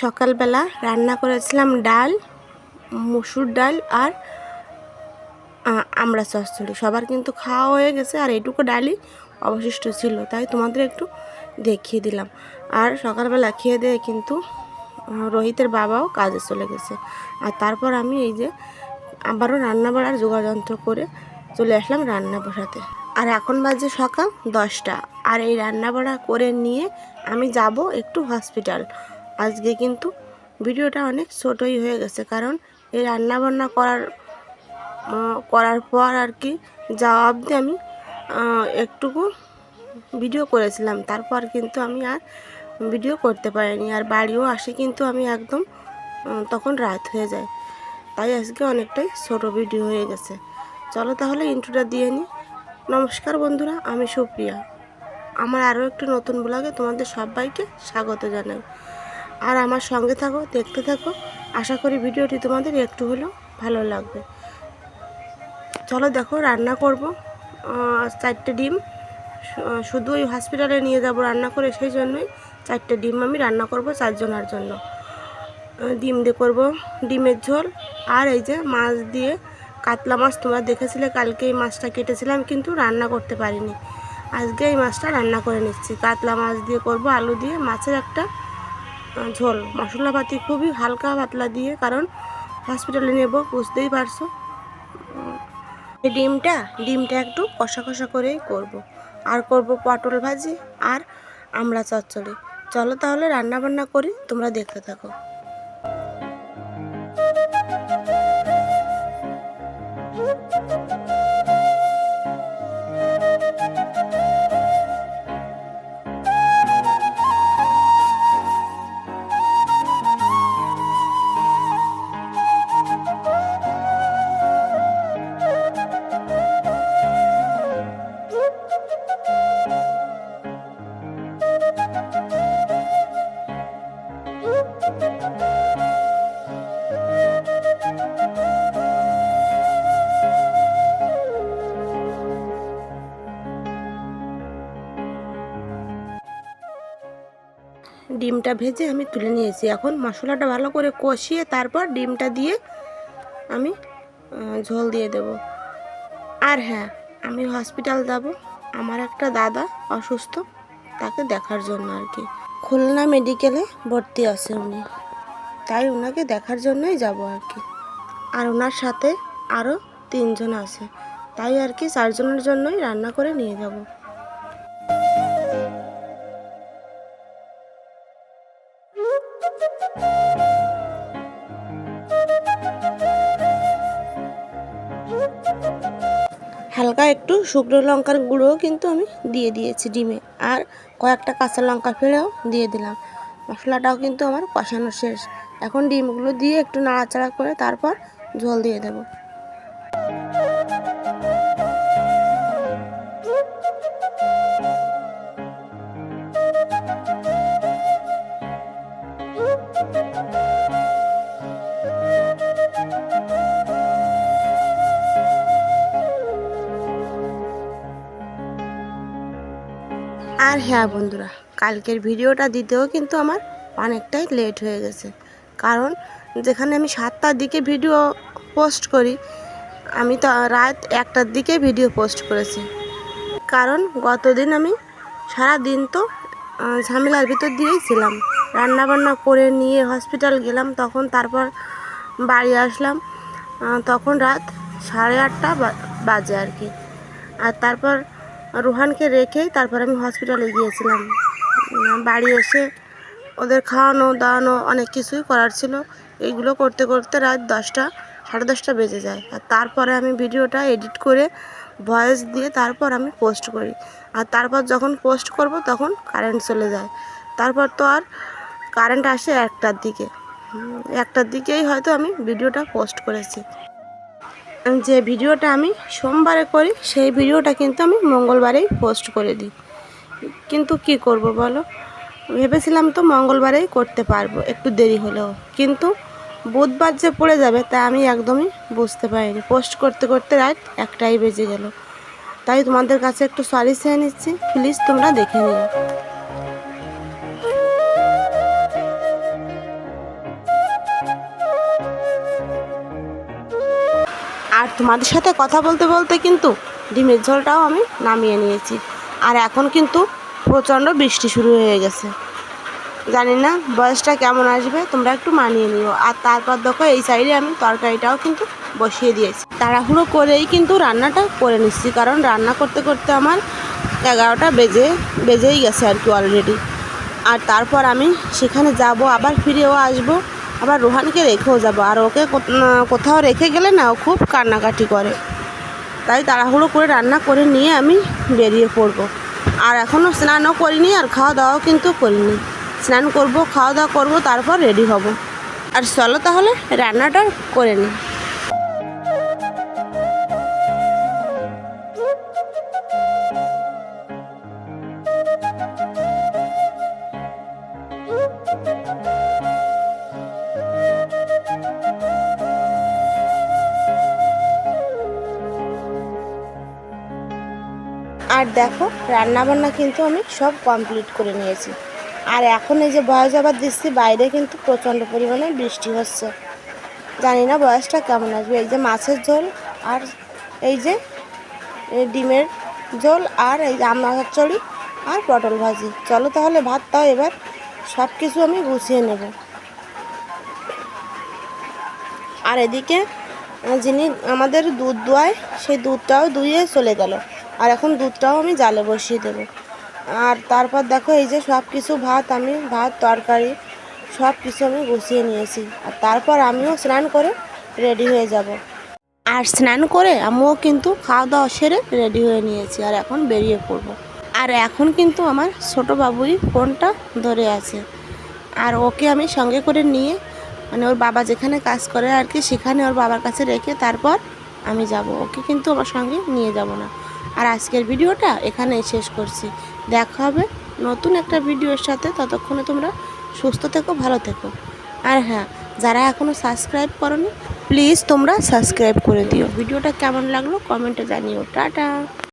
সকালবেলা রান্না করেছিলাম ডাল, মসুর ডাল আর আমড়া চচ্চড়ি। সবার কিন্তু খাওয়া হয়ে গেছে আর এইটুকু ডালই অবশিষ্ট ছিল, তাই তোমাদের একটু দেখিয়ে দিলাম। আর সকালবেলা খেয়ে দিয়ে কিন্তু রোহিতের বাবাও কাজে চলে গেছে। আর তারপর আমি এই যে আবারও রান্না বাড়ার যোগাযন্ত্র করে চলে আসলাম রান্না বসাতে। আর এখন বাজে সকাল 10টা। আর এই রান্না বাড়া করে নিয়ে আমি যাব একটু হসপিটাল। আজকে কিন্তু ভিডিওটা অনেক ছোটই হয়ে গেছে, কারণ এই রান্না বান্না করার পর আর কি যাওয়া অবধি আমি একটুকু ভিডিও করেছিলাম, তারপর কিন্তু আমি আর ভিডিও করতে পারিনি। আর বাড়িও আসি কিন্তু আমি একদম তখন রাত হয়ে যায়, তাই আজকে অনেকটাই ছোট ভিডিও হয়ে গেছে। চলো তাহলে ইন্ট্রোটা দিয়ে নিই। নমস্কার বন্ধুরা, আমি সুপ্রিয়া। আমার আরও একটু নতুন ব্লগে তোমাদের সবাইকে স্বাগত জানাই। আর আমার সঙ্গে থাকো, দেখতে থাকো। আশা করি ভিডিওটি তোমাদের একটু হলেও ভালো লাগবে। চলো দেখো, রান্না করব 4টে ডিম। শুধু ওই হসপিটালে নিয়ে যাব রান্না করে, সেই জন্যই 4টে ডিম আমি রান্না করব 4 জনের জন্য। ডিম দিয়ে করব ডিমের ঝোল। আর এই যে মাছ দিয়ে, কাতলা মাছ তোমরা দেখেছিলে কালকে, এই মাছটা কেটেছিলাম কিন্তু রান্না করতে পারিনি। আজকে এই মাছটা রান্না করে নিচ্ছি। কাতলা মাছ দিয়ে করব আলু দিয়ে মাছের একটা ঝোল। মশলাপাতি খুবই হালকা পাতলা দিয়ে, কারণ হসপিটালে নেব, বুঝতেই পারছো। এই ডিমটা একটু কষা কষা করেই করব। আর করব পটল ভাজি আর আমড়া চচ্চড়ি। চলো তাহলে রান্না বান্না করি, তোমরা দেখতে থাকো। ডিমটা ভেজে আমি তুলে নিয়েছি। এখন মশলাটা ভালো করে কষিয়ে তারপর ডিমটা দিয়ে আমি ঝোল দিয়ে দেব। আর হ্যাঁ, আমি হসপিটাল যাব, আমার একটা দাদা অসুস্থ, তাকে দেখার জন্য আর কি। খুলনা মেডিকেলে ভর্তি আছে উনি, তাই ওনাকে দেখার জন্যই যাব আর কি। আর ওনার সাথে আরও 3 জন আছে, তাই আর কি 4 জনের জন্যই রান্না করে নিয়ে যাব। হালকা একটু শুকনো লঙ্কার গুঁড়োও কিন্তু আমি দিয়ে দিয়েছি ডিমে, আর কয়েকটা কাঁচা লঙ্কা ফেলেও দিয়ে দিলাম। মশলাটাও কিন্তু আমার কষানো শেষ। এখন ডিমগুলো দিয়ে একটু নাড়াচাড়া করে তারপর ঝোল দিয়ে দেব। আর হ্যাঁ বন্ধুরা, কালকের ভিডিওটা দিতেও কিন্তু আমার অনেকটাই লেট হয়ে গেছে, কারণ যেখানে আমি 7টার দিকে ভিডিও পোস্ট করি, আমি তো রাত 1টার দিকে ভিডিও পোস্ট করেছি। কারণ গতদিন আমি সারা দিন তো ঝামেলার ভিতর দিয়েই ছিলাম। রান্নাবান্না করে নিয়ে হসপিটাল গেলাম, তখন তারপর বাড়ি আসলাম, তখন রাত 8:30 বাজে আর কি। আর তারপর রুহানকে রেখেই তারপর আমি হসপিটালে গিয়েছিলাম। বাড়ি এসে ওদের খাওয়ানো দাওয়ানো অনেক কিছুই করার ছিল, এইগুলো করতে করতে রাত 10টা 10:30 বেজে যায়। আর তারপরে আমি ভিডিওটা এডিট করে ভয়েস দিয়ে তারপর আমি পোস্ট করি। আর তারপর যখন পোস্ট করব তখন কারেন্ট চলে যায়। তারপর তো আর কারেন্ট আসে 1টার দিকে, 1টার দিকেই হয়তো আমি ভিডিওটা পোস্ট করেছি। যে ভিডিওটা আমি সোমবারে করি, সেই ভিডিওটা কিন্তু আমি মঙ্গলবারেই পোস্ট করে দিই। কিন্তু কি করব বলো, ভেবেছিলাম তো মঙ্গলবারেই করতে পারবো একটু দেরি হলেও, কিন্তু বুধবার যে পড়ে যাবে তা আমি একদমই বুঝতে পারিনি। পোস্ট করতে করতে রাত 1টাই বেজে গেল। তাই তোমাদের কাছে একটু সরি চেয়ে নিচ্ছি, প্লিজ তোমরা দেখে নিও। তোমাদের সাথে কথা বলতে বলতে কিন্তু ডিমের ঝোলটাও আমি নামিয়ে নিয়েছি। আর এখন কিন্তু প্রচণ্ড বৃষ্টি শুরু হয়ে গেছে। জানি না বয়সটা কেমন আসবে, তোমরা একটু মানিয়ে নিও। আর তারপর দেখো এই সাইডে আমি তরকারিটাও কিন্তু বসিয়ে দিয়েছি। তাড়াহুড়ো করেই কিন্তু রান্নাটা করে নিচ্ছি, কারণ রান্না করতে করতে আমার 11টা বেজেই গেছে আর কি অলরেডি। আর তারপর আমি সেখানে যাব, আবার ফিরেও আসবো, আবার রোহানকে রেখেও যাব। আর ওকে কোথাও রেখে গেলে না ও খুব কান্নাকাটি করে, তাই তাড়াহুড়ো করে রান্না করে নিয়ে আমি বেরিয়ে পড়বো। আর এখনও স্নানও করিনি আর খাওয়া দাওয়াও কিন্তু করিনি। স্নান করব, খাওয়া দাওয়া করবো, তারপর রেডি হব। আর চলো তাহলে রান্নাটা করে নিই। আর দেখো রান্নাবান্না কিন্তু আমি সব কমপ্লিট করে নিয়েছি। আর এখন এই যে বয়স আবার দিচ্ছি, বাইরে কিন্তু প্রচণ্ড পরিমাণে বৃষ্টি হচ্ছে। জানি না বয়সটা কেমন আসবে। এই যে মাছের ঝোল, আর এই যে ডিমের ঝোল, আর এই যে আমড়া চচ্চড়ি, আর পটল ভাজি। চলো তাহলে ভাতটাও এবার সব কিছু আমি গুছিয়ে নেব। আর এদিকে যিনি আমাদের দুধ দোয়ায়, সেই দুধটাও দুইয়ে চলে গেল। আর এখন দুধটাও আমি জালে বসিয়ে দেবো। আর তারপর দেখো এই যে সব কিছু ভাত তরকারি সব কিছু আমি গুছিয়ে নিয়েছি। আর তারপর আমিও স্নান করে রেডি হয়ে যাব। আর স্নান করে আমিও কিন্তু খাওয়া দাওয়া সেরে রেডি হয়ে নিয়েছি। আর এখন বেরিয়ে পড়বো। আর এখন কিন্তু আমার ছোটো বাবুই ফোনটা ধরে আছে। আর ওকে আমি সঙ্গে করে নিয়ে, মানে ওর বাবা যেখানে কাজ করে আর কি, সেখানে ওর বাবার কাছে রেখে তারপর আমি যাব। ওকে কিন্তু আমার সঙ্গে নিয়ে যাব না। আর আজকের ভিডিওটা এখানেই শেষ করছি। দেখা হবে নতুন একটা ভিডিওর সাথে। ততক্ষণে তোমরা সুস্থ থেকো, ভালো থেকো। আর হ্যাঁ, যারা এখনও সাবস্ক্রাইব করোনি প্লিজ তোমরা সাবস্ক্রাইব করে দিও। ভিডিওটা কেমন লাগলো কমেন্টে জানিও। টাটা।